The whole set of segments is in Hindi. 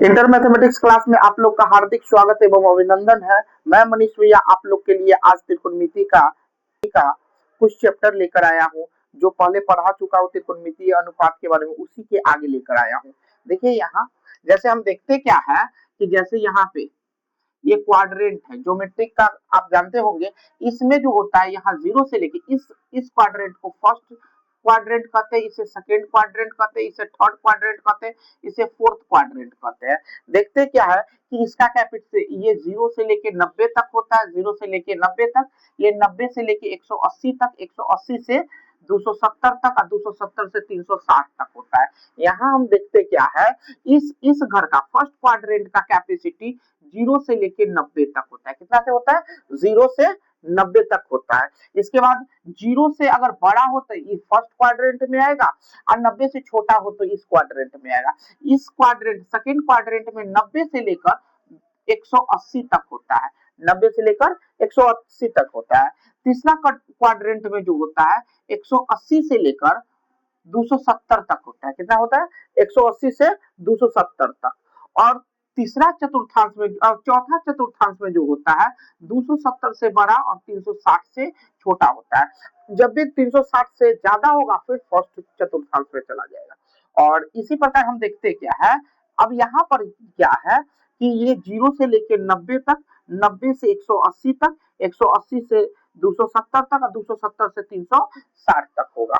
इंटर मैथमेटिक्स क्लास में आप लोग का हार्दिक स्वागत एवं अभिनंदन है। मैं मनीष भैया आप लोग के लिए आज त्रिकोणमिति का कुछ चैप्टर लेकर आया हूँ। जो पहले पढ़ा चुका हूँ त्रिकोणमितीय अनुपात के बारे में, उसी के आगे लेकर आया हूँ। देखिए यहाँ जैसे हम देखते क्या है कि जैसे यहाँ पे ये क्वाड्रेंट है, ज्योमेट्रिक का आप जानते होंगे। इसमें जो होता है यहाँ जीरो से लेके इस क्वाड्रेंट को फर्स्ट क्वाड्रेंट कहते हैं, इसे सेकेंड क्वाड्रेंट कहते हैं, इसे थर्ड क्वाड्रेंट कहते हैं, इसे फोर्थ क्वाड्रेंट कहते हैं। देखते क्या है कि इसका कैपिट से ये 0 से लेके 90 तक होता है, 0 से लेके 90 तक, ये 90 से लेके 180 तक, 180 से 270 तक और 270 से 360 तक होता है। यहाँ हम देखते क्या है, इस घर का फर्स्ट क्वाड्रेंट का कैपेसिटी 0 से लेके 90 तक होता है। कितना से होता है? 0 से 90 तक होता है। इसके बाद 0 से अगर बड़ा हो तो ये फर्स्ट क्वाड्रेंट में आएगा और 90 से छोटा हो तो इस क्वाड्रेंट में आएगा। इस क्वाड्रेंट सेकंड क्वाड्रेंट में 90 से लेकर 180 तक होता है, 90 से लेकर 180 तक होता है। तीसरा क्वाड्रेंट में जो होता है 180 से लेकर 270 तक होता है। कितना होता है? 180 से 270 तक। और तीसरा चतुर्थांश में चौथा चतुर्थांश में जो होता है 270 से बड़ा और 360 से छोटा होता है। जब भी 360 से ज्यादा होगा फिर फर्स्ट चतुर्थांश में चला जाएगा। और इसी प्रकार हम देखते क्या है, अब यहाँ पर क्या है कि ये 0 से लेके 90 तक, 90 से 180 तक, 180 से 270 तक और 270 से 360 तक होगा।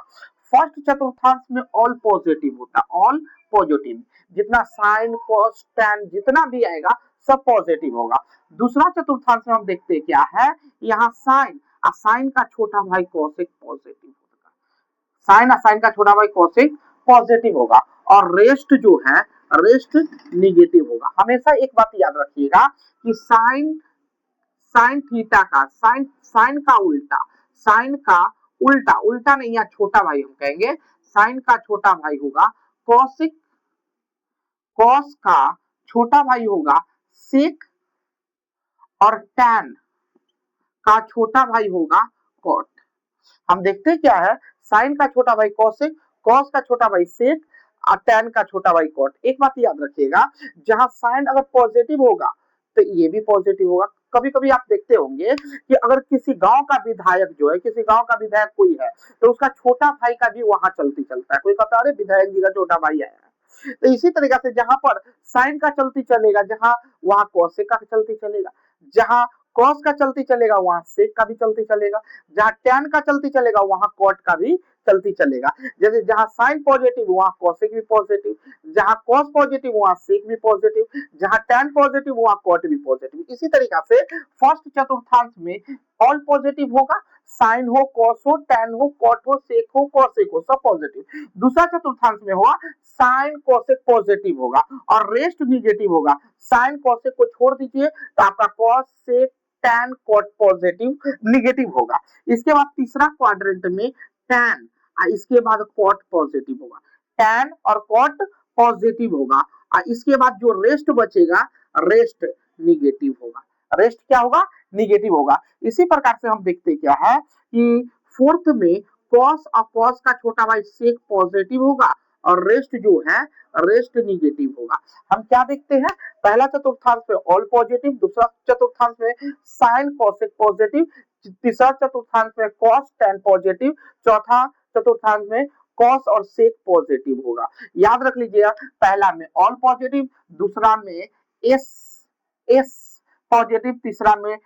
फर्स्ट चतुर्थांश में ऑल पॉजिटिव होता है, ऑल पॉजिटिव, जितना साइन कॉस टैन जितना भी आएगा सब पॉजिटिव होगा। दूसरा चतुर्थांश में हम देखते हैं क्या है, यहाँ साइन और साइन का छोटा भाई कॉसेक पॉजिटिव होगा, साइन और साइन का छोटा भाई कॉसेक पॉजिटिव होगा। और रेस्ट जो है रेस्ट निगेटिव होगा। हमेशा एक बात याद रखिएगा कि साइन साइन थीटा का साइन साइन का उल्टा, साइन का उल्टा, उल्टा नहीं, यहाँ छोटा भाई हम कहेंगे, साइन का छोटा भाई होगा कॉसिक, कॉस का छोटा भाई होगा सेक, और टैन का छोटा भाई होगा कॉट। हम देखते क्या है, साइन का छोटा भाई कॉसिक, कॉस का छोटा भाई सेक और टैन का छोटा भाई कॉट। एक बात याद रखिएगा, जहां साइन अगर पॉजिटिव होगा तो ये भी पॉजिटिव होगा। कभी कभी आप देखते होंगे कि अगर किसी गांव का विधायक जो है, किसी गांव का विधायक कोई है तो उसका छोटा भाई का भी वहां चलती चलता है। कोई कहता है अरे विधायक जी का छोटा भाई आया है। तो इसी तरीका से जहां पर साइन का चलती चलेगा, जहां वहां कॉसेक का चलती चलेगा, जहां कॉस का चलती चलेगा वहां सेक का भी चलती चलेगा, जहां टैन का चलती चलेगा वहां कॉट का भी चलती चलेगा। जैसे जहां साइन पॉजिटिव वहां कॉसेक भी पॉजिटिव, जहां कॉस पॉजिटिव वहां सेक भी पॉजिटिव, जहां टैन पॉजिटिव वहां कॉट भी पॉजिटिव। इसी तरीका से फर्स्ट चतुर्थांश में ऑल पॉजिटिव होगा, साइन हो, कॉस हो, टैन हो, कॉट हो, सेक हो, कॉसेक हो, सब पॉजिटिव। दूसरा चतुर्थांश में होगा साइन कॉसेक पॉजिटिव होगा और रेस्ट निगेटिव होगा। साइन कॉसेक को छोड़ दीजिए तो आपका cos sec tan cot positive negative होगा। इसके बाद तीसरा क्वाड्रेंट में टैन, इसके बाद कॉट पॉजिटिव होगा, टैन और कॉट पॉजिटिव होगा। और इसके बाद जो रेस्ट बचेगा रेस्ट निगेटिव होगा, रेस्ट क्या होगा? निगेटिव होगा। इसी प्रकार से हम देखते क्या है कि फोर्थ में कॉस और कॉस का छोटा भाई सेक पॉजिटिव होगा और रेस्ट जो है रेस्ट निगेटिव होगा। हम क्या देखते हैं, पहला चतुर्थांश में ऑल पॉजिटिव, दूसरा चतुर्थांश में साइन कॉसेक पॉजिटिव, तीसरा चतुर्थांश में कॉस टैन पॉजिटिव, चौथा चतुर्थांश में कॉस और सेक पॉजिटिव होगा। याद रख लीजिएगा, पहला में ऑल पॉजिटिव, दूसरा में एस एस पॉजिटिव, तीसरा में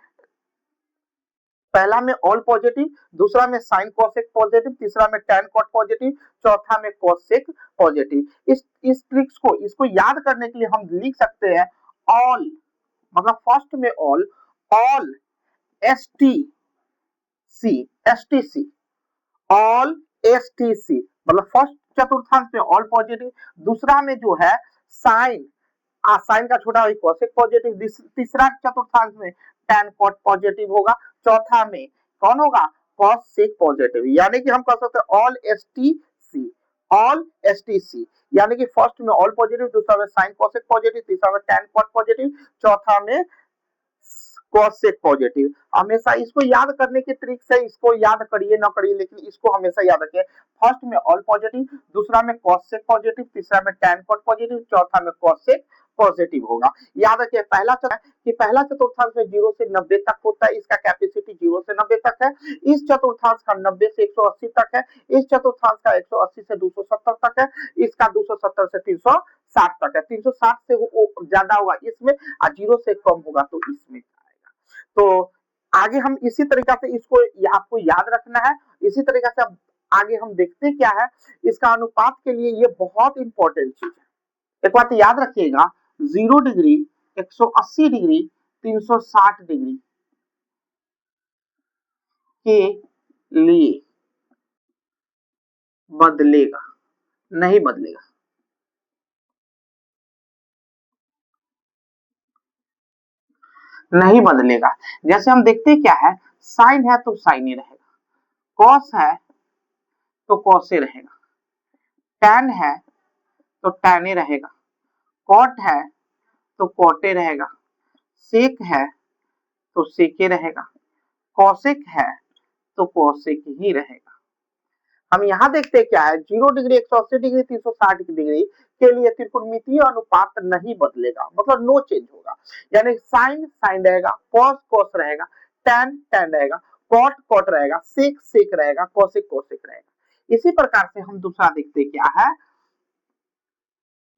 पहला में ऑल पॉजिटिव, दूसरा में साइन कॉसेक पॉजिटिव, तीसरा में टैन कॉट पॉजिटिव, चौथा में कॉसेक पॉजिटिव। इस ट्रिक्स को इसको याद करने के लिए हम लिख सकते हैं ऑल, मतलब फर्स्ट में all, all S T C, all S T C, मतलब फर्स्ट चतुर्थांश में ऑल पॉजिटिव, दूसरा में जो है साइन, साइन का छोटा भाई कॉसेक पॉजिटिव, तीसरा चतुर्थांश में टैन कॉट पॉजिटिव होगा, चौथा में कौन होगा? Cos sec positive. यानी कि हम कह सकते हैं all S T C, all S T C, यानी कि फर्स्ट में ऑल पॉजिटिव, दूसरा में साइन कॉसेक पॉजिटिव, तीसरा में टैन कॉट पॉजिटिव, चौथा में कॉसेक पॉजिटिव। हमेशा इसको याद करने की ट्रिक से, इसको याद करिए ना करिए, लेकिन इसको हमेशा याद रखिए। फर्स्ट में ऑल पॉजिटिव, दूसरा में कॉसेक पॉजिटिव, तीसरा में टैन कॉट पॉजिटिव, चौथा में कॉसेक पॉजिटिव होगा। याद रखिए पहला चतुर्थांश में 0 से 90 तक होता है, इसका कैपेसिटी 0 से 90 तक है। इस चतुर्थांश का 90 से 180 तक है, इस चतुर्थांश का 180 से 270 तक है, इसका 270 से 360 तक है। 360 से वो ज्यादा होगा इसमें, और 0 से कम होगा तो इसमें आएगा। तो आगे हम इसी तरीका से इसको आपको याद रखना है। इसी तरीका से अब आगे हम देखते क्या है, इसका अनुपात के लिए ये बहुत इंपॉर्टेंट चीज है। एक बात याद रखिएगा, 0 डिग्री, 180 डिग्री, 360 डिग्री के लिए बदलेगा नहीं बदलेगा, नहीं बदलेगा। जैसे हम देखते क्या है, साइन है तो साइन ही रहेगा, कॉस है तो कॉस ही रहेगा, टैन है तो टैन ही रहेगा, कॉट है तो कॉटे रहेगा, सेक है तो सेके रहेगा, कॉसेक है तो कॉसेक ही रहेगा। हम यहाँ देखते क्या है, 0 डिग्री, 180 डिग्री, 360 डिग्री के लिए त्रिकोणमितीय अनुपात नहीं बदलेगा, मतलब नो चेंज होगा। यानी साइन साइन रहेगा, कॉस कॉस रहेगा, टैन टैन रहेगा, कॉट कॉट रहेगा, सेक सेक रहेगा, कॉसेक कॉसेक रहेगा। इसी प्रकार से हम दूसरा देखते क्या है,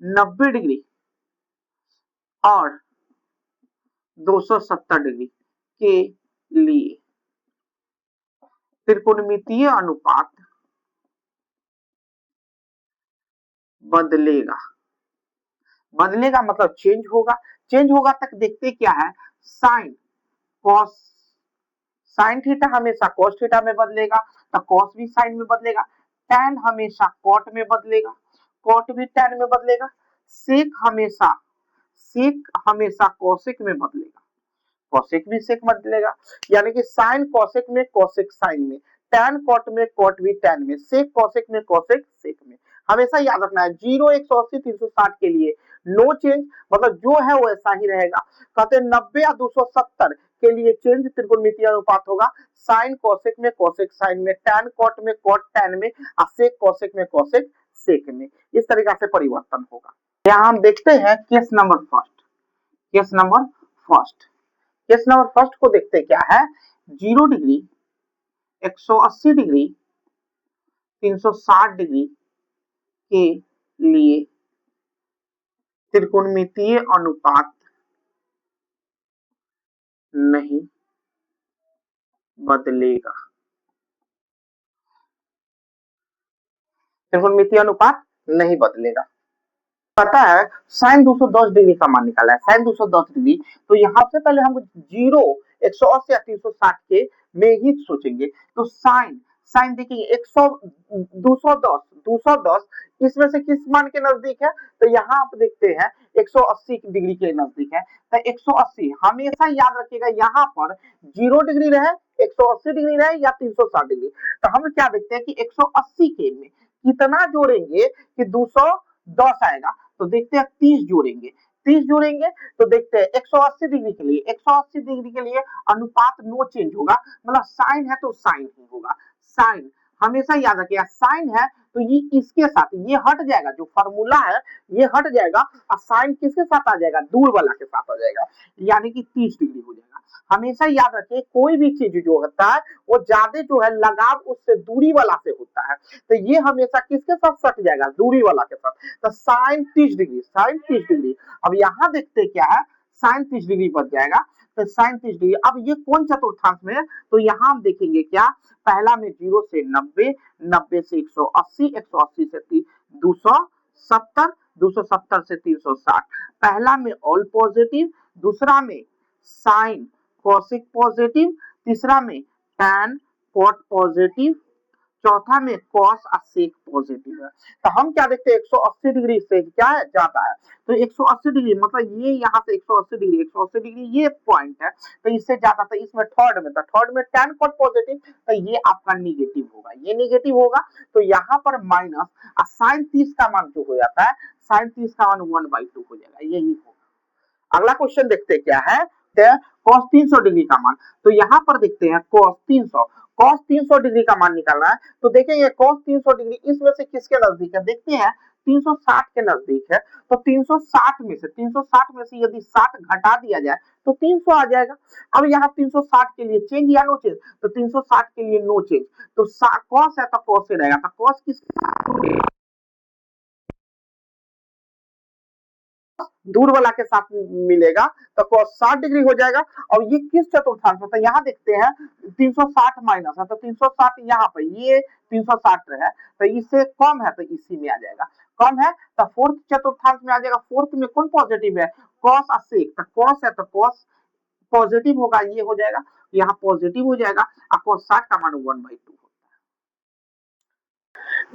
90 डिग्री और 270 डिग्री के लिए त्रिकोणमितीय अनुपात बदलेगा। बदलेगा मतलब चेंज होगा। चेंज होगा तक देखते क्या है, साइन कॉस, साइन थीटा हमेशा कॉस थीटा में बदलेगा, तो कॉस भी साइन में बदलेगा, टैन हमेशा कॉट में बदलेगा, कॉट भी टैन में बदलेगा, सेक हमेशा कॉसेक में बदलेगा, कॉसेक भी सेक बदलेगा। यानी कि साइन कॉसेक में, कॉसेक साइन में, टैन कॉट में, कॉट भी टैन में, सेक कॉसेक में, कॉसेक सेक में। हमेशा याद रखना है 0, 180, 360 के लिए नो चेंज, मतलब जो है वो ऐसा ही रहेगा। कहते हैं 90 या 270 के लिए चेंज त्रिकोणमितीय अनुपात होगा, साइन कॉसेक में, कॉसेक साइन में, टैन कॉट में, कॉट टैन में, और सेक कॉसेक में, कॉसेक सेक में। इस तरीका से परिवर्तन होगा। यहाँ हम देखते हैं case number first. Case number first, case number first को देखते क्या है, 0 डिग्री, 180 डिग्री, 360 डिग्री के लिए त्रिकोणमितीय अनुपात नहीं बदलेगा। त्रिकोणमितीय अनुपात नहीं बदलेगा। पता है साइन 210 डिग्री का मान निकाला है, साइन 210 डिग्री, तो यहाँ से पहले हम 0, 180 या 360 के में ही सोचेंगे। तो साइन साइन देखिए 100, 210, 210 इसमें से किस मान के नजदीक है, तो यहाँ आप देखते हैं 180 डिग्री के नजदीक है। तो 180 हमेशा याद रखिएगा, यहाँ पर 0 डिग्री रहे, 180 डिग्री रहे या 360 डिग्री, तो हम क्या देखते हैं कि 180 के में कितना जोड़ेंगे कि 210 आएगा, तो देखते हैं 30 जोड़ेंगे, 30 जोड़ेंगे तो देखते हैं 180 डिग्री के लिए, 180 डिग्री के लिए अनुपात नो चेंज होगा, मतलब साइन है तो साइन ही होगा। साइन हमेशा याद रखिएगा, साइन है तो ये इसके साथ ये हट जाएगा, जो फॉर्मूला है ये हट जाएगा, और साइन किसके साथ आ जाएगा, दूर वाला के साथ आ जाएगा, यानी कि 30 डिग्री हो जाएगा। हमेशा याद रखिए कोई भी चीज जो होता है वो ज्यादा जो है लगाव उससे दूरी वाला से होता है, तो ये हमेशा किसके साथ सट जाएगा, दूरी वाला के साथ। तो साइन 30 डिग्री, साइन 30 डिग्री। अब यहाँ देखते क्या है, साइन 30 डिग्री बच जाएगा, तो साइन 30 डिग्री। अब ये कौन चतुर्थांश में है, तो यहाँ हम देखेंगे क्या, पहला में 0 से 90, 90 से 180, 180 से 270, 270 से 360, पहला में ऑल पॉजिटिव, दूसरा में साइन कॉसिक पॉजिटिव, तीसरा में टैन कॉट पॉजिटिव, चौथा में कॉस और सेक पॉजिटिव है। तो हम क्या देखते हैं 180 डिग्री से क्या है, जाता है, तो 180 डिग्री मतलब ये यहाँ से 180 डिग्री, 180 डिग्री ये पॉइंट है, तो इससे जाता था इसमें थर्ड में, तो थर्ड में टैन कॉट पॉजिटिव, तो ये आपका निगेटिव होगा, ये निगेटिव होगा, तो यहाँ पर माइनस, और साइन 30 का मान जो हो जाता है, साइन 30 का मान 1/2 हो जाएगा, यही होगा। अगला क्वेश्चन देखते क्या है, cos 300 डिग्री का मान। तो यहाँ पर देखते हैं cos 300 डिग्री का मान निकालना है। तो देखेंगे cos 300 डिग्री इसमें से किसके नजदीक है, देखते हैं 360 के नजदीक है। तो 360 में से यदि 60 घटा दिया जाए तो 300 आ जाएगा। अब यहाँ 360 के लिए चेंज या नो चेंज, तो 360 के लिए नो चेंज, तो cos है तो cos से रहेगा, तो cos किसके साथ दूर वाला के साथ मिलेगा, तो cos 60 डिग्री हो जाएगा। और ये किस चतुर्थांश में, तो यहाँ देखते हैं 360 माइनस है, तो 360 यहाँ पर ये 360 है, तो इससे कम है तो इसी में आ जाएगा, कम है तो फोर्थ चतुर्थांश में आ जाएगा। फोर्थ में कौन पॉजिटिव है, cos और sec, तो cos है तो cos पॉजिटिव होगा, ये हो जाएगा, यहाँ पॉजिटिव हो जाएगा, और cos 60 का मान 1/2।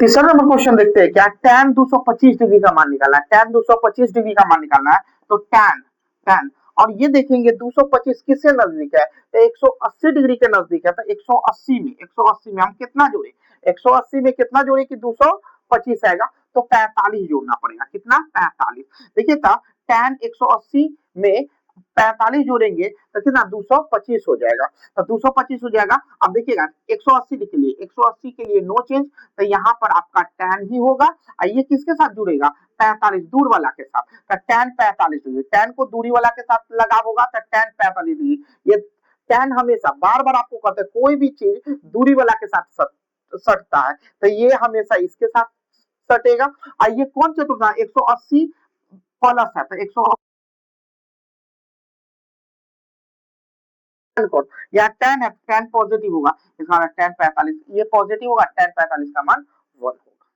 तीसरा नंबर क्वेश्चन देखते हैं क्या, tan 225 डिग्री का मान निकालना है, tan 225 डिग्री का मान निकालना है। तो tan और ये देखेंगे 225 किससे नजदीक है, तो 180 डिग्री के नजदीक है। तो 180 में हम कितना जोड़े, 180 में कितना जोड़े कि 225 आएगा, तो 45 जोड़ना पड़ेगा, कितना 45। देखिए था tan 180 में 45 जोड़ेंगे तो कितना 225 हो जाएगा, तो 225 हो जाएगा। अब देखिएगा 180 के लिए, 180 के लिए नो चेंज, तो यहाँ पर आपका tan ही होगा, और ये किसके साथ जुड़ेगा, 45 दूर वाला के साथ, तो tan 45 डिग्री, tan को दूरी वाला के साथ लगाव होगा तो tan 45 डिग्री। ये tan हमेशा बार बार आपको कहते हैं कोई भी चीज दूरी वाला के साथ सटता है, तो ये हमेशा इसके साथ सटेगा। और ये कौन चतुर्थांश 180 प्लस है, तो 180 या tan है, tan पॉजिटिव होगा, इसका tan 45, ये पॉजिटिव होगा, tan 45 का मान 1 होगा।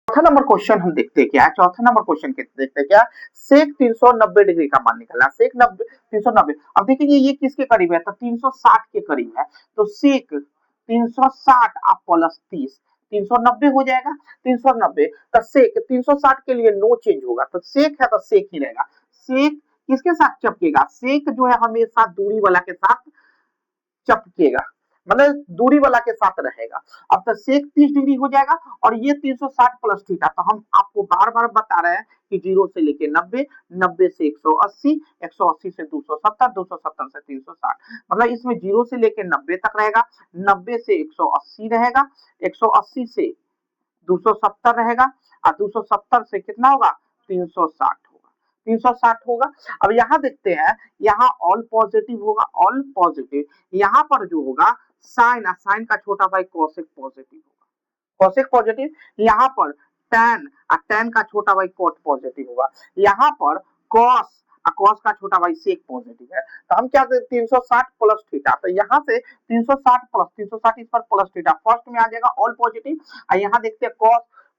चौथा नंबर क्वेश्चन हम देखते हैं क्या, चौथा नंबर क्वेश्चन देखते हैं क्या, सेक 390 डिग्री का मान निकालना, सेक 390। अब देखिए ये किसके करीब है, तो 360 के करीब है, तो सेक 360 आप प्लस 30, 390 हो जाएगा, 390 तो सेक 360 के लिए नो चेंज होगा, तो सेक है तो सेक ही रहेगा। सेक किसके साथ चिपकेगा, सेक जो है हमेशा दूरी वाला के साथ चिपकेगा, मतलब दूरी वाला के साथ रहेगा। अब तो सेक 30 डिग्री हो जाएगा, और ये 360 प्लस थीटा, तो हम आपको बार बार बता रहे हैं कि 0 से लेके 90, 90 से 180, 180 से 270, 270 से 360, मतलब इसमें 0 से लेके 90 तक रहेगा, 90 से 180 रहेगा, 180 से 270 रहेगा, और 270 से कितना होगा 360 होगा, 360 होगा। अब यहाँ देखते हैं, यहाँ ऑल पॉजिटिव होगा, ऑल पॉजिटिव, यहाँ पर जो होगा साइन, साइन का छोटा भाई कोसेक पॉजिटिव होगा, कोसेक पॉजिटिव, यहाँ पर tan, tan का छोटा भाई कोट पॉजिटिव होगा, यहाँ पर कॉस, कॉस का छोटा भाई सेक पॉजिटिव है। तो हम क्या 360 प्लस थीटा, तो यहाँ से 360 प्लस 360 इस पर प्लस थीटा, फर्स्ट में आ जाएगा ऑल पॉजिटिव, और यहाँ देखते हैं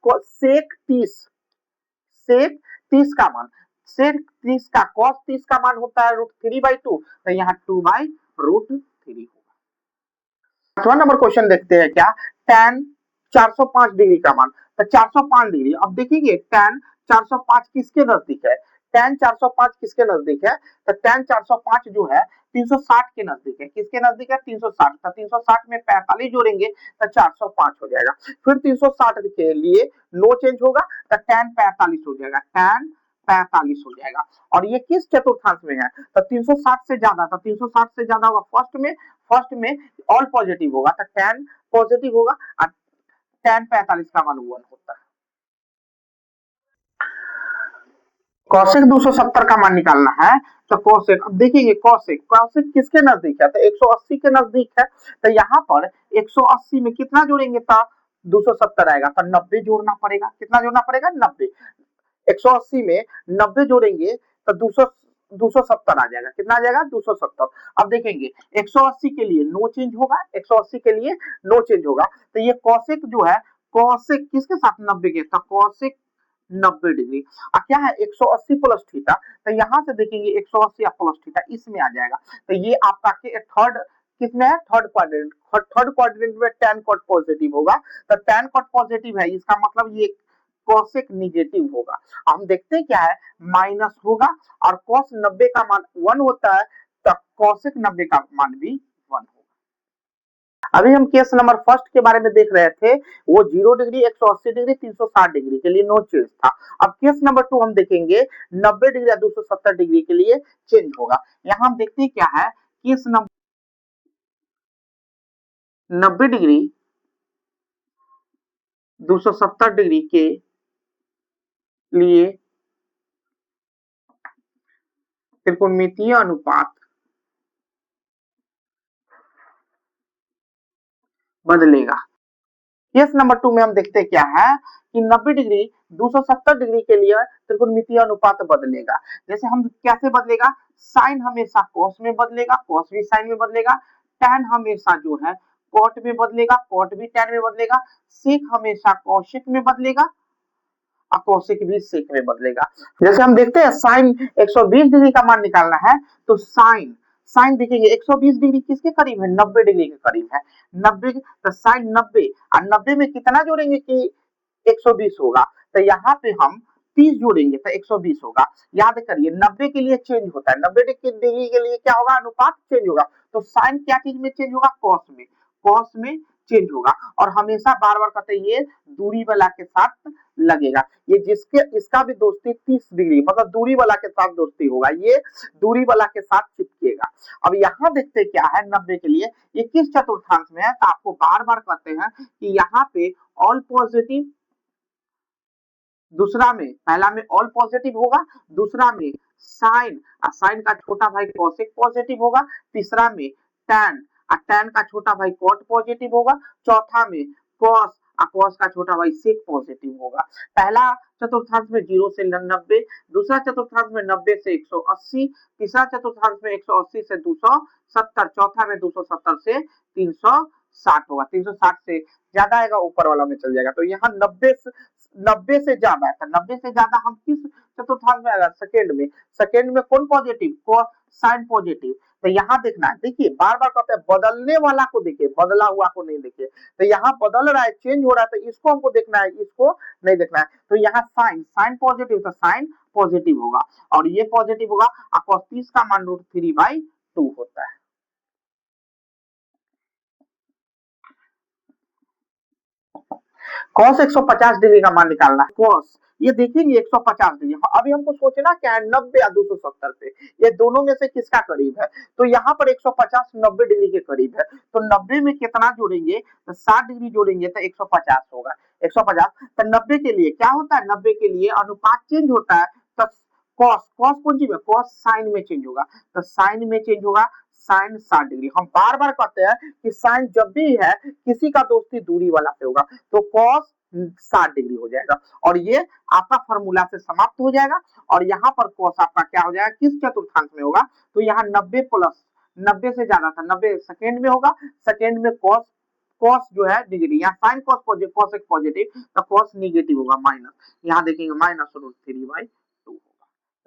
कॉस सेक 30, सेक 30 का मान, सेक 30 का कॉस 30 का मान होता है √3/2, तो यहाँ 2/√3 होगा। पांचवा नंबर क्वेश्चन देखते हैं क्या, tan 405 डिग्री का मान, तो 405 डिग्री, अब देखिए tan 405 किसके नजदीक है, tan 405 किसके नजदीक है, तो tan 405 जो है 360 के नजदीक है, किसके नजदीक है 360, तो 360 में 45 जोड़ेंगे तो 405 हो जाएगा, फिर 360 के लिए नो चेंज होगा तो tan 45 हो जाएगा, tan 45 हो जाएगा। और ये किस चतुर्थांश में है, तो 360 से ज्यादा, तो 360 से ज्यादा होगा फर्स्ट में ऑल पॉजिटिव होगा, तो tan पॉजिटिव होगा, और tan 45 का मान 1 होता है। कौशिक 270 का मान निकालना है, तो कौशिक, अब देखिए कौशिक किसके नजदीक है, तो 180 के नजदीक है, तो यहाँ पर 180 में कितना जोड़ेंगे तो 270 आएगा, तो 90 जोड़ना पड़ेगा, कितना जोड़ना पड़ेगा 90, 180 में 90 जोड़ेंगे तो 270 आ जाएगा, कितना आ जाएगा 270। अब देखेंगे 180 के लिए नो चेंज होगा, 180 के लिए नो चेंज होगा, तो ये कौशिक जो है, कौशिक किसके साथ 90 के, तो कौशिक 90 डिग्री, अब क्या है 180 प्लस थीटा, तो यहाँ से देखेंगे 180 प्लस थीटा इसमें आ जाएगा, तो ये आपका थर्ड किसमें है, थर्ड क्वाड्रेंट में tan cot पॉजिटिव होगा, तो tan cot पॉजिटिव है, इसका मतलब ये कॉसेक निगेटिव होगा। हम देखते हैं क्या है माइनस होगा, और कॉस 90 का मान 1 होता है, तो कॉसेक 90 का मान भी 1 होगा। अभी हम केस नंबर फर्स्ट के बारे में देख रहे थे, वो 0 डिग्री, 180 डिग्री, 360 डिग्री के लिए नो चेंज था। अब केस नंबर 2 हम देखेंगे 90 डिग्री या 270 डिग्री के लिए चेंज होगा। यहाँ हम देखते हैं क्या है, केस नंबर 90 डिग्री 270 डिग्री के लिए त्रिकोणमितीय अनुपात बदलेगा। केस नंबर 2 में हम देखते हैं क्या है कि 90 डिग्री 270 डिग्री के लिए त्रिकोणमितीय अनुपात बदलेगा। जैसे हम कैसे बदलेगा, साइन हमेशा कॉस में बदलेगा, कॉस भी साइन में बदलेगा, टैन हमेशा जो है कॉट में बदलेगा, कॉट भी टैन में बदलेगा, सेक हमेशा कौशिक में बदलेगा, कौशिक भी सेक में बदलेगा। जैसे हम देखते हैं साइन 120 डिग्री का मान निकालना है, तो साइन साइन देखेंगे 120 डिग्री किसके करीब है, 90 डिग्री के करीब है। 90 तो साइन 90 और 90 में कितना जोड़ेंगे कि 120 होगा, तो यहाँ पे हम 30 जोड़ेंगे तो 120 होगा। याद करिए 90 के लिए चेंज होता है, 90 डिग्री के लिए क्या होगा, अनुपात चेंज होगा। तो साइन क्या चीज में चेंज होगा, कॉस में चेंज होगा। और हमेशा बार बार कहते हैं ये दूरी वाला के साथ लगेगा। ये जिसके इसका भी दोस्ती 30 डिग्री मतलब दूरी वाला के साथ दोस्ती होगा, ये दूरी वाला के साथ चिपकेगा। अब यहाँ देखते क्या है 90 के लिए ये किस चतुर्थांश में है, तो आपको बार बार कहते हैं कि यहाँ पे ऑल पॉजिटिव, दूसरा में पहला में ऑल पॉजिटिव होगा, दूसरा में साइन और साइन का छोटा भाई कॉसेक पॉजिटिव होगा, तीसरा में टैन और टैन का छोटा भाई कॉट पॉजिटिव होगा, चौथा में कॉस और कॉस का छोटा भाई सेक पॉजिटिव होगा। पहला चतुर्थांश में 0 से 90, दूसरा चतुर्थांश में 90 से 180, तीसरा चतुर्थांश में 180 से 270, चौथा में 270 से 360 होगा। 360 से ज्यादा आएगा ऊपर वाला में चल जाएगा। तो यहाँ 90 से ज्यादा है, तो 90 से ज्यादा हम किस चतुर्थांश में आएगा, सेकेंड में कौन पॉजिटिव, साइन पॉजिटिव। तो यहाँ देखना है, देखिए बार बार कहते हैं बदलने वाला को देखिए, बदला हुआ को नहीं देखिए। तो यहाँ बदल रहा है, चेंज हो रहा है, तो इसको हमको देखना है, इसको नहीं देखना है। तो यहाँ साइन पॉजिटिव, तो साइन पॉजिटिव होगा और ये पॉजिटिव होगा। और 30 का मान √3/2 होता है। कॉस 150 डिग्री का मान निकालना है, कॉस ये देखेंगे 150 डिग्री। अभी हमको सोचना क्या है, 90 या 270 पे, ये दोनों में से किसका करीब है। तो यहाँ पर 150 90 डिग्री के करीब है, तो 90 में कितना जोड़ेंगे, तो 60 डिग्री जोड़ेंगे तो 150 होगा। 150 तो 90 के लिए क्या होता है, 90 के लिए अनुपात चेंज होता है। तो कॉस कौन सी में, कॉस साइन में चेंज होगा, तो साइन में चेंज होगा, साइन 60 डिग्री। हम बार बार कहते हैं कि साइन जब भी है किसी का दोस्ती दूरी वाला से होगा, तो कॉस 60 डिग्री हो जाएगा और ये आपका फॉर्मूला से समाप्त हो जाएगा। और यहाँ पर कॉस आपका क्या हो जाएगा, किस चतुर्थांश में होगा, तो यहाँ 90 प्लस 90 से ज्यादा था, 90 सेकेंड में होगा, सेकेंड में कॉस कॉस जो है डिग्री, यहाँ साइन कॉस एक पॉजिटिव, तो कॉस निगेटिव होगा माइनस, यहाँ देखेंगे -√3/2 होगा,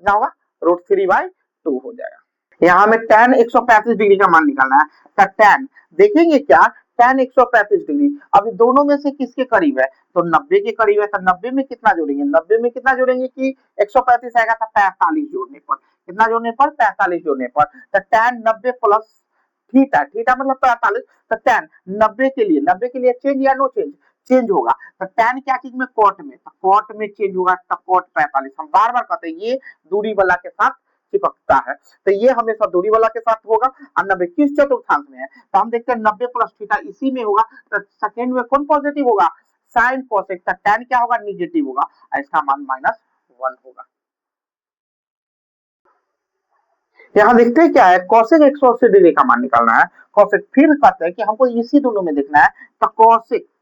क्या होगा, √3/2 हो जाएगा। यहाँ हमें tan 135 डिग्री का मान निकालना है, तो tan देखेंगे क्या, tan 135 डिग्री अभी दोनों में से किसके करीब है, तो 90 के करीब है। तो 90 में कितना जोड़ेंगे, 90 में कितना जोड़ेंगे कि 135 आएगा, तो 45 जोड़ने पर, कितना जोड़ने पर, 45 जोड़ने पर। तो tan 90 प्लस थीटा मतलब 45, तो tan 90 के लिए चेंज या नो चेंज, चेंज होगा। तो tan क्या चीज में, कॉट में, तो कॉट में चेंज होगा, तो कॉट 45। हम बार बार कहते हैं ये दूरी वाला के साथ चिपकता है, तो ये हमेशा दूरी वाला के साथ होगा। और 90 किस चतुर्थांश में है, तो हम देखते हैं 90 प्लस थीटा इसी में होगा, तो सेकेंड में कौन पॉजिटिव होगा, साइन कोसेक, तो tan क्या होगा, निगेटिव होगा, इसका मान -1 होगा। यहाँ देखते हैं क्या है, कौशिक 180 डिग्री का मान निकालना है, कौशिक फिर कहते हैं कि हमको इसी दोनों में देखना है। तो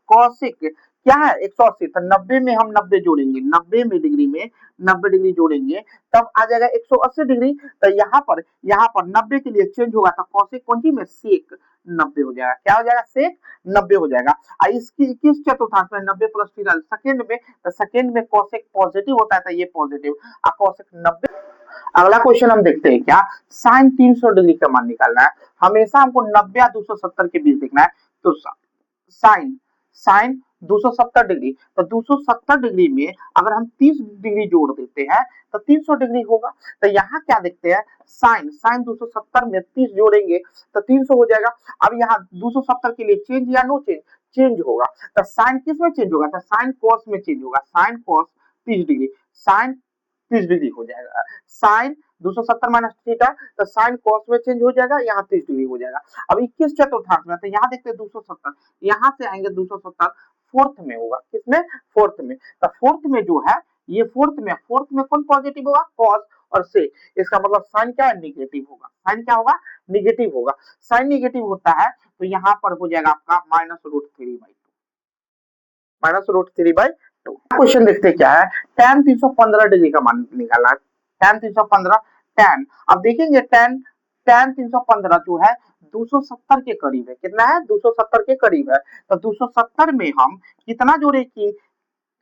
कौशिक क्या है 180, तो 90 में हम 90 जोड़ेंगे, 90 में डिग्री में 90 डिग्री जोड़ेंगे तब आ जाएगा 180 डिग्री। तो यहाँ पर 90 के लिए चेंज होगा, तो कौशिक कौन सी में, सेक 90 हो जाएगा, क्या हो जाएगा, सेक 90 हो जाएगा। इसकी किस चतुर्थांश में, 90 प्लस थीटा सेकेंड में, तो सेकेंड में कौशिक पॉजिटिव होता है, तो ये पॉजिटिव, और कौशिक 90। अगला क्वेश्चन हम देखते हैं क्या, साइन 300 डिग्री का मान निकालना है। हमेशा हमको 90 या 270 के बीच देखना है। तो साइन 270 डिग्री, तो 270 डिग्री में अगर हम 30 डिग्री जोड़ देते हैं तो 300 डिग्री होगा। तो यहाँ क्या देखते हैं, साइन साइन 270 में 30 जोड़ेंगे तो 300 हो जाएगा। अब यहाँ 270 के लिए चेंज या नो चेंज, चेंज होगा। तो साइन किस में चेंज होगा, तो साइन कॉस में चेंज होगा, sine cos 30 degree, sine 30 degree हो जाएगा। साइन 270 माइनस थीटा, तो साइन कॉस में चेंज हो जाएगा, यहाँ 30 डिग्री हो जाएगा। अब 21 चतुर्थांश में, तो यहाँ देखते हैं 270, यहाँ से आएंगे 270 फोर्थ में होगा, किसमें, फोर्थ में। तो फोर्थ में जो है, ये फोर्थ में कौन पॉजिटिव होगा, कॉस और से, इसका मतलब साइन क्या है, निगेटिव होगा। साइन क्या होगा, निगेटिव होगा। साइन निगेटिव होता है तो यहाँ पर हो जाएगा आपका -√3/2, -√3/2। क्वेश्चन देखते हैं क्या है, tan 315 डिग्री का मान निकाला है, tan 315, tan, अब देखेंगे tan 315 जो है 270 के करीब है, कितना है, 270 के करीब है। तो 270 में हम कितना जोड़े कि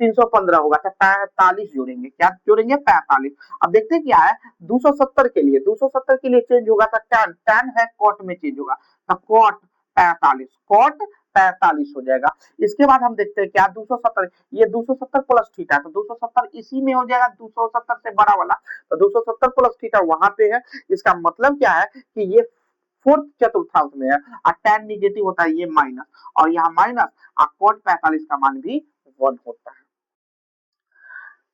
315 होगा, तो 45 जोड़ेंगे, क्या जोड़ेंगे, 45। अब देखते हैं क्या है, 270 के लिए चेंज होगा, तो tan tan है कॉट में चेंज होगा, तो कॉट 45, कॉट 45 हो जाएगा। इसके बाद हम देखते हैं क्या, 270, ये 270 प्लस थीटा, तो 270 इसी में हो जाएगा, 270 से बड़ा वाला, तो 270 प्लस थीटा वहां पे है। इसका मतलब क्या है कि ये फोर्थ चतुर्थांश में है, और tan निगेटिव होता है, ये माइनस, और यहाँ माइनस, और कॉट 45 का मान भी 1 होता है।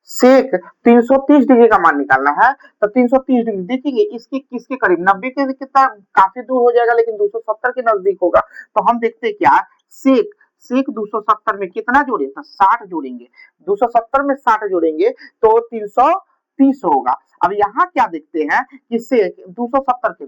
सेक 330 डिग्री का मान निकालना है, तो 330 डिग्री देखेंगे इसके किसके करीब, 90 के कितना काफी दूर हो जाएगा, लेकिन 270 के नजदीक होगा। तो हम देखते हैं क्या, सेक सेक 270 में कितना जोड़े, तो 60 जोड़ेंगे, 270 में 60 जोड़ेंगे तो 330 होगा। अब यहाँ क्या देखते हैं कि सेक 270 के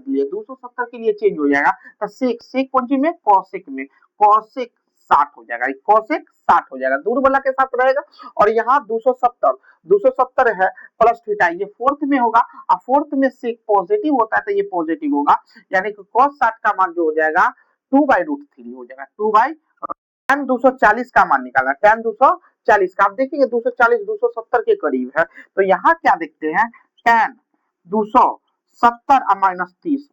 लिए चेंज हो जाएगा, तो सेक सेक कौन सी में, कॉसेक में, कॉसेक 60 हो जाएगा, कॉसेक 60 हो जाएगा, दूर वाला के साथ रहेगा। और यहाँ 270 है प्लस थीटा, ये फोर्थ में होगा, और फोर्थ में सेक पॉजिटिव होता है तो ये पॉजिटिव होगा, यानी कि cos 60 का मान जो हो जाएगा 2/√3 हो जाएगा, 2 tan 240 का मान निकालना, tan 240 का, आप देखिए 240 270 के करीब है। तो यहाँ क्या देखते हैं, tan 270 माइनस 30,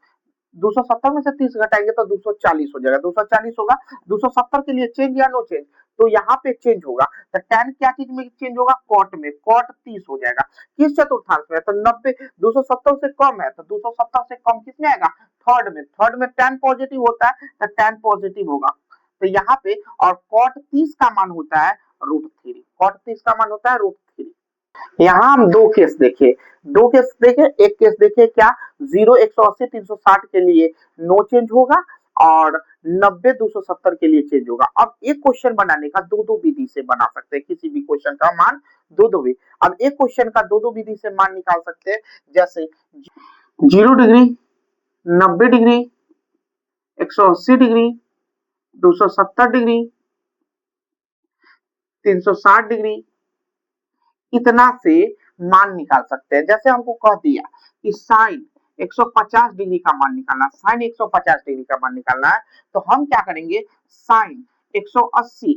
270 में से 30 घटाएंगे तो 240 हो जाएगा, 240 होगा। 270 के लिए चेंज या नो चेंज, तो यहाँ पे चेंज होगा, तो tan क्या चीज में चेंज होगा, कॉट में, कॉट 30 हो जाएगा। किस चतुर्थांश में, तो 90, 270 से कम है, तो 270 से कम किस में आएगा, थर्ड में tan पॉजिटिव होता है, तो tan पॉजिटिव होगा। तो यहाँ पे, और कॉट 30 का मान होता है √3, कॉट 30 का मान होता है √3। यहाँ हम दो केस देखे, एक केस देखे क्या, 0 180 360 के लिए नो चेंज होगा, और 90 270 के लिए चेंज होगा। अब एक क्वेश्चन बनाने का दो विधि से बना सकते हैं, किसी भी क्वेश्चन का मान दो विधि। अब एक क्वेश्चन का दो विधि से मान निकाल सकते हैं, जैसे 0 degree, 90 degree, 180 degree, 270 degree, 360 degree, इतना से मान निकाल सकते हैं। जैसे हमको कह दिया कि साइन 150 डिग्री का मान निकालना, साइन 150 डिग्री का मान निकालना है, तो हम क्या करेंगे, साइन 180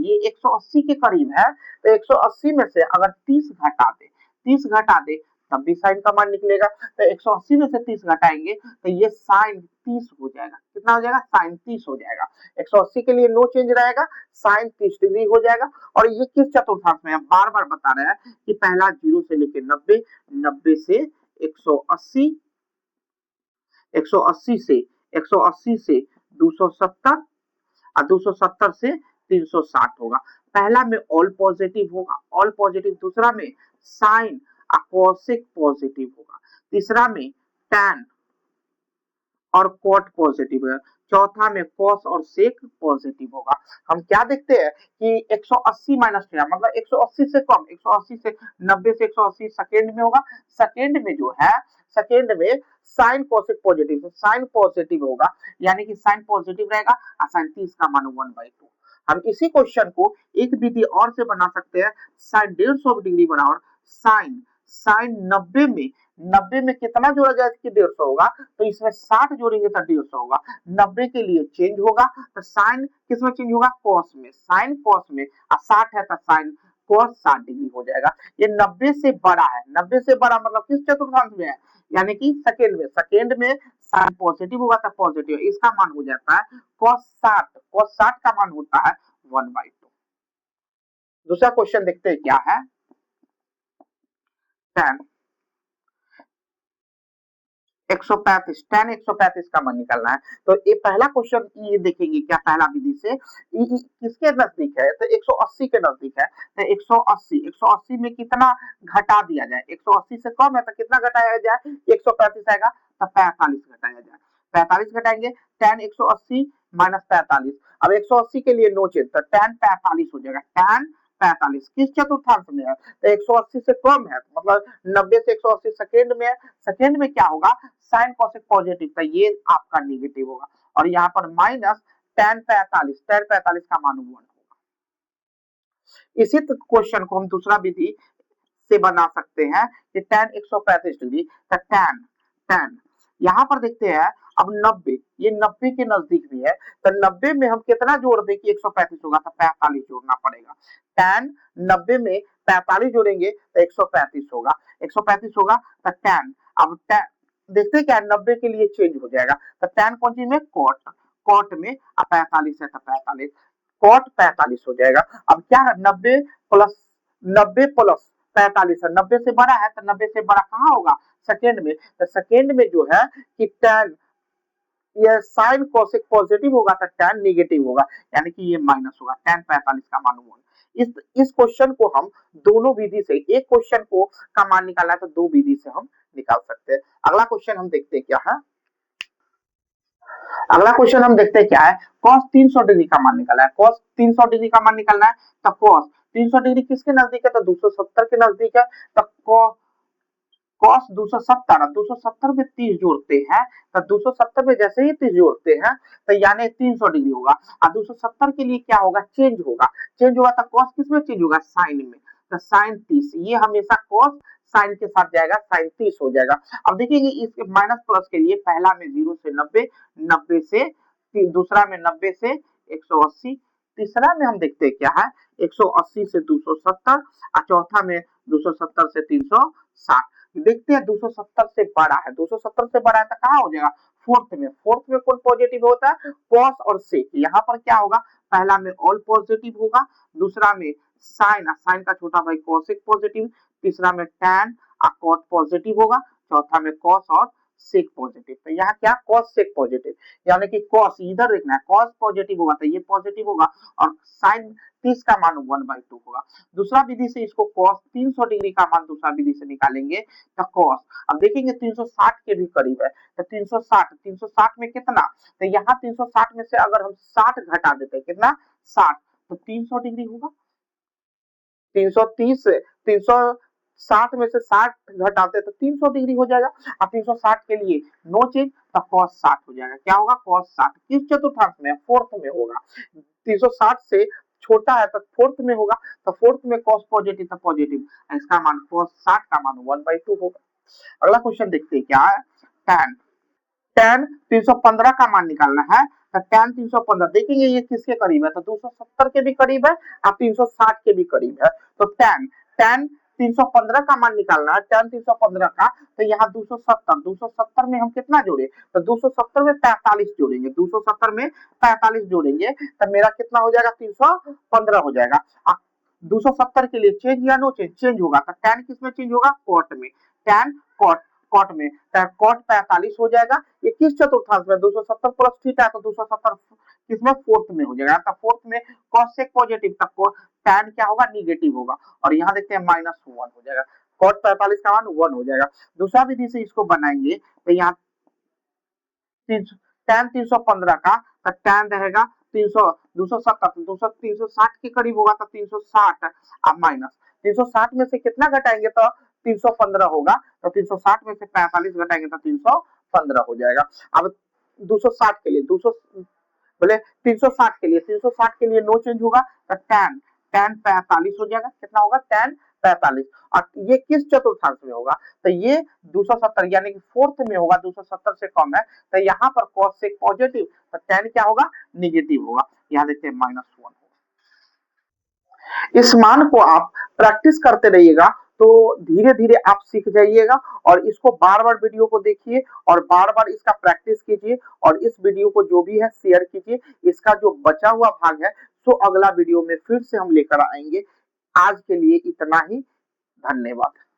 ये 180 के करीब है, तो 180 में से अगर 30 घटा दे तब भी साइन का मान निकलेगा। तो 180 में से 30 घटाएंगे तो ये साइन 30 हो जाएगा, कितना हो जाएगा, साइन 30 हो जाएगा। 180 के लिए नो चेंज रहेगा, साइन 30 डिग्री हो जाएगा। और ये किस चतुर्थांश में, बार बार बता रहे हैं कि पहला 0 से लेके 90, 90 से 180, 180 से 270, और 270 से 360 होगा। पहला में ऑल पॉजिटिव होगा, ऑल पॉजिटिव, दूसरा में साइन कोसेक पॉजिटिव होगा, तीसरा में टैन और कॉट पॉजिटिव है, चौथा में कॉस और सेक पॉजिटिव होगा। हम क्या देखते हैं कि 180 माइनस थीटा मतलब 180 से कम, 180 से 90 से 180 सेकेंड में होगा, सेकेंड में जो है, सेकेंड में sine cosec positive, sine positive होगा, यानी कि साइन पॉजिटिव रहेगा, और साइन 30 का मान 1/2। हम इसी क्वेश्चन को एक विधि और से बना सकते हैं, साइन 150 डिग्री बराबर साइन साइन 90 में कितना जोड़ा जाए कि 150 होगा, तो इसमें 60 जोड़ेंगे तो 150 होगा। 90 के लिए चेंज होगा, तो साइन किस में चेंज होगा, कॉस में, साइन कॉस में, और 60 है तो साइन कॉस 60 डिग्री हो जाएगा। ये 90 से बड़ा है, 90 से बड़ा मतलब किस चतुर्थांश में है, यानी कि सेकेंड में साइन पॉजिटिव होगा तो पॉजिटिव, इसका मान हो जाता है cos 60 का मान होता है 1/2। दूसरा क्वेश्चन देखते हैं क्या है। tan 135 tan 135 का मान निकालना है। तो ये पहला क्वेश्चन ये देखेंगे क्या पहला विधि से किसके नजदीक है, तो 180 के नजदीक है। तो 180 में कितना घटा दिया जाए, 180 से कम है तो कितना घटाया जाए, 135 आएगा तो 45 घटाया जाए, 45 घटाएंगे tan 180 माइनस 45। अब 180 के लिए नो चेंज, तो tan 45 हो जाएगा, tan 45 किस चतुर्थांश में है, तो 180 से कम है, मतलब 90 से 180 सेकेंड में है। सेकेंड में क्या होगा, साइन कोसेक पॉजिटिव, तो ये आपका निगेटिव होगा। और यहाँ पर माइनस tan 45 का मान 1 होगा। इसी क्वेश्चन को हम दूसरा विधि से बना सकते हैं कि tan 135 डिग्री का tan यहाँ पर देखते हैं। अब 90 ये 90 के नजदीक भी है, तो 90 में हम कितना जोड़ दें कि 135 होगा, तो 45 जोड़ना पड़ेगा। tan 90 में 45 जोड़ेंगे तो 135 होगा, 135 होगा तो tan, अब tan देखते हैं क्या 90 के लिए चेंज हो जाएगा, तो tan कौन सी में, कॉट में 45 है तो 45 कॉट 45 हो जाएगा। अब क्या है 90 प्लस 45 है, 90 से बड़ा है तो 90 से बड़ा कहाँ होगा, सेकेंड में, तो सेकेंड में जो है कि tan ये साइन कोसेक पॉजिटिव होगा तो tan निगेटिव होगा, यानी कि ये माइनस होगा, tan 45 का मान 1। इस क्वेश्चन को हम दोनों विधि से, एक क्वेश्चन को का मान निकालना है तो दो विधि से हम निकाल सकते हैं। अगला क्वेश्चन हम देखते हैं क्या है। अगला क्वेश्चन हम देखते हैं क्या है, cos 300 डिग्री का मान निकालना है, cos 300 डिग्री का मान निकालना है। तो cos 300 डिग्री किसके नजदीक है, तो 270 के नजदीक है। तो cos 270 में 30 जोड़ते हैं, तो 270 में जैसे ही 30 जोड़ते हैं तो यानी 300 डिग्री होगा। और 270 के लिए क्या होगा, चेंज होगा तो cos किस में चेंज होगा, साइन में, तो साइन 30, ये हमेशा cos साइन के साथ जाएगा, साइन 30 हो जाएगा। अब देखिए इसके माइनस प्लस के लिए पहला में 0 से 90, 90 से दूसरा में 90 से 180, तीसरा में हम देखते हैं क्या है 180 से 270, और चौथा में 270 से 360। देखते हैं 270 से बड़ा है, 270 से बड़ा है तो कहाँ हो जाएगा, फोर्थ में कौन पॉजिटिव होता है, कॉस और सेक। यहाँ पर क्या होगा, पहला में ऑल पॉजिटिव होगा, दूसरा में साइन का छोटा भाई कॉसेक पॉजिटिव, तीसरा में टैन और कॉट पॉजिटिव होगा, चौथा में कॉस और सेक पॉजिटिव। तो यहाँ क्या कॉस सेक पॉजिटिव, यानी कि कॉस इधर देखना है, कॉस पॉजिटिव होगा तो ये पॉजिटिव होगा, और साइन 30 का मान 1/2 होगा। दूसरा विधि से इसको cos 300 डिग्री का मान दूसरा विधि से निकालेंगे तो cos, अब देखेंगे 360 के भी करीब है, तो 360 में कितना, तो यहाँ 360 में से अगर हम 60 घटा देते हैं, कितना 60, तो 300 डिग्री होगा। 330 360 में से 60 घटाते तो 300 डिग्री हो जाएगा। अब 360 के लिए नो चेंज, तो cos 60 हो जाएगा, क्या होगा cos 60, किस चतुर्थांश में, फोर्थ में होगा। 360 से छोटा है तो फोर्थ में होगा, तो फोर्थ में cos पॉजिटिव तो पॉजिटिव, इसका मान cos 60 का मान 1/2 होगा। अगला क्वेश्चन देखते हैं क्या है, tan tan 315 का मान निकालना है। तो tan 315 देखेंगे ये किसके करीब है, तो 270 के भी करीब है और 360 के भी करीब है। तो tan 315 का मान निकालना है, tan 315 का, तो यहाँ 270 में हम कितना जोड़े, तो 270 में 45 जोड़ेंगे, 270 में 45 जोड़ेंगे तो मेरा कितना हो जाएगा, 315 हो जाएगा। 270 के लिए चेंज या नो चेंज, चेंज होगा, तो tan किस में चेंज होगा, कॉट में, tan कॉट में, कॉट 45 हो जाएगा। ये किस चतुर्थांश में, 270 प्लस थीटा, तो 270 किसमें, फोर्थ में हो जाएगा, तो फोर्थ में cos सेक पॉजिटिव, तब tan क्या होगा, निगेटिव होगा, और यहाँ देखते हैं -1 हो जाएगा, cot 45 का मान 1 हो जाएगा। दूसरा विधि से इसको बनाएंगे तो यहाँ tan 315 का, तो tan रहेगा 360 के करीब होगा, तो 360 अब माइनस 360 में से कितना घटाएंगे तो 315 होगा, तो 360 में से 45 घटाएंगे तो 315 हो जाएगा। अब 260 के लिए 200 बोले 360 के लिए नो चेंज होगा, तो tan 45 हो जाएगा, कितना होगा tan 45, और ये किस चतुर्थांश में होगा, तो ये 270 यानी कि फोर्थ में होगा, 270 से कम है, तो यहाँ पर cos सेक पॉजिटिव, तो tan क्या होगा, निगेटिव होगा, यहाँ देखते हैं -1। इस मान को आप प्रैक्टिस करते रहिएगा तो धीरे धीरे आप सीख जाइएगा, और इसको बार बार वीडियो को देखिए और बार बार इसका प्रैक्टिस कीजिए, और इस वीडियो को जो भी है शेयर कीजिए। इसका जो बचा हुआ भाग है तो अगला वीडियो में फिर से हम लेकर आएंगे। आज के लिए इतना ही। धन्यवाद।